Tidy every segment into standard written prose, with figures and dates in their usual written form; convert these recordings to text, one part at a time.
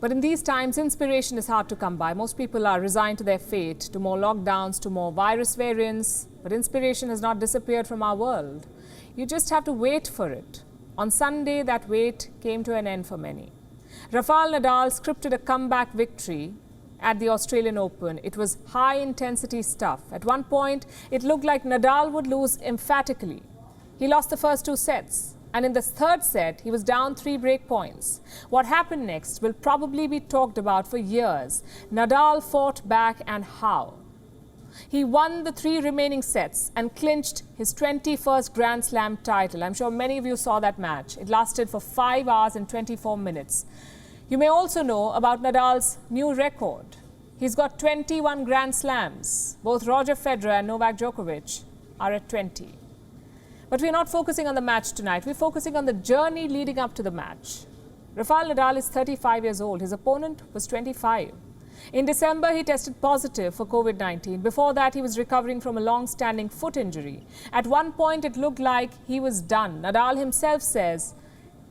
But in these times, inspiration is hard to come by. Most people are resigned to their fate, to more lockdowns, to more virus variants. But inspiration has not disappeared from our world. You just have to wait for it. On Sunday, that wait came to an end for many. Rafael Nadal scripted a comeback victory at the Australian Open. It was high-intensity stuff. At one point, it looked like Nadal would lose emphatically. He lost the first 2 sets. And in the third set, he was down 3 break points. What happened next will probably be talked about for years. Nadal fought back, and how? He won the 3 remaining sets and clinched his 21st Grand Slam title. I'm sure many of you saw that match. It lasted for 5 hours and 24 minutes. You may also know about Nadal's new record. He's got 21 Grand Slams. Both Roger Federer and Novak Djokovic are at 20. But we're not focusing on the match tonight. We're focusing on the journey leading up to the match. Rafael Nadal is 35 years old. His opponent was 25. In December, he tested positive for COVID-19. Before that, he was recovering from a long-standing foot injury. At one point, it looked like he was done. Nadal himself says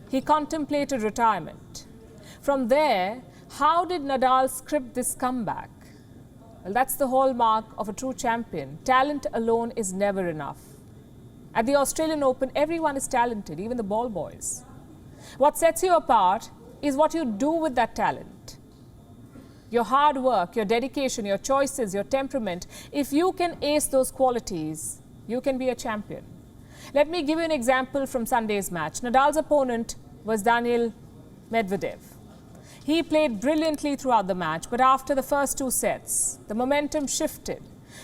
he contemplated retirement. From there, how did Nadal script this comeback? Well, that's the hallmark of a true champion. Talent alone is never enough. At the Australian Open, everyone is talented, even the ball boys. What sets you apart is what you do with that talent. Your hard work, your dedication, your choices, your temperament. If you can ace those qualities, you can be a champion. Let me give you an example from Sunday's match. Nadal's opponent was Daniil Medvedev. He played brilliantly throughout the match, but after the first 2 sets, the momentum shifted.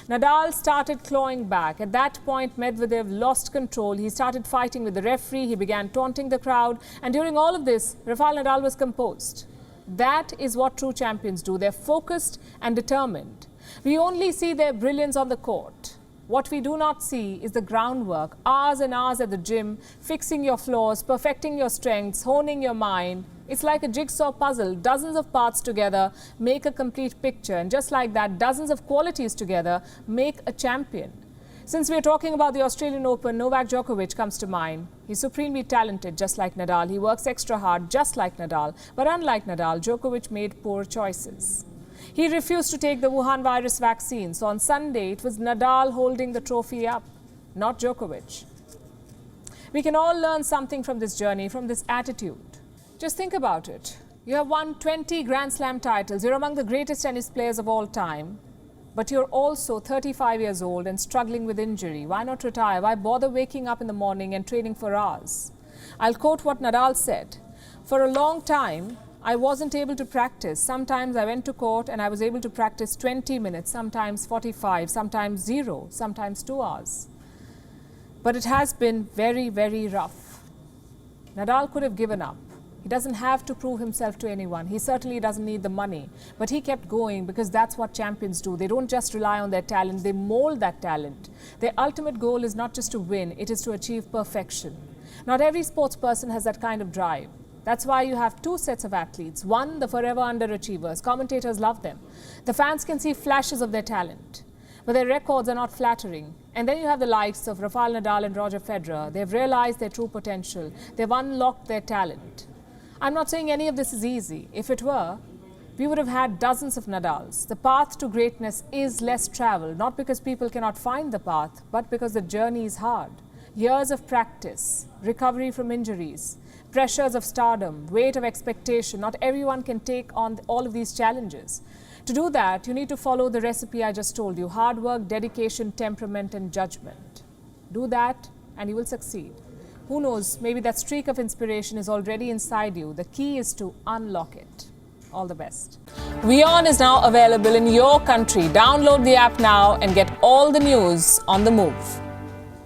Nadal started clawing back. At that point, Medvedev lost control. He started fighting with the referee. He began taunting the crowd. And during all of this, Rafael Nadal was composed. That is what true champions do. They're focused and determined. We only see their brilliance on the court. What we do not see is the groundwork, hours and hours at the gym, fixing your flaws, perfecting your strengths, honing your mind. It's like a jigsaw puzzle. Dozens of parts together make a complete picture. And just like that, dozens of qualities together make a champion. Since we're talking about the Australian Open, Novak Djokovic comes to mind. He's supremely talented, just like Nadal. He works extra hard, just like Nadal. But unlike Nadal, Djokovic made poor choices. He refused to take the Wuhan virus vaccine. So on Sunday, it was Nadal holding the trophy up, not Djokovic. We can all learn something from this journey, from this attitude. Just think about it. You have won 20 Grand Slam titles. You're among the greatest tennis players of all time. But you're also 35 years old and struggling with injury. Why not retire? Why bother waking up in the morning and training for hours? I'll quote what Nadal said. For a long time, I wasn't able to practice. Sometimes I went to court and I was able to practice 20 minutes, sometimes 45, sometimes 0, sometimes 2 hours. But it has been very, very rough. Nadal could have given up. He doesn't have to prove himself to anyone. He certainly doesn't need the money. But he kept going because that's what champions do. They don't just rely on their talent, they mold that talent. Their ultimate goal is not just to win, it is to achieve perfection. Not every sports person has that kind of drive. That's why you have 2 sets of athletes. One, the forever underachievers. Commentators love them. The fans can see flashes of their talent, but their records are not flattering. And then you have the likes of Rafael Nadal and Roger Federer. They've realized their true potential. They've unlocked their talent. I'm not saying any of this is easy. If it were, we would have had dozens of Nadals. The path to greatness is less traveled, not because people cannot find the path, but because the journey is hard. Years of practice, recovery from injuries, pressures of stardom, weight of expectation. Not everyone can take on all of these challenges. To do that, you need to follow the recipe I just told you. Hard work, dedication, temperament, and judgment. Do that and you will succeed. Who knows, maybe that streak of inspiration is already inside you. The key is to unlock it. All the best. WION is now available in your country. Download the app now and get all the news on the move.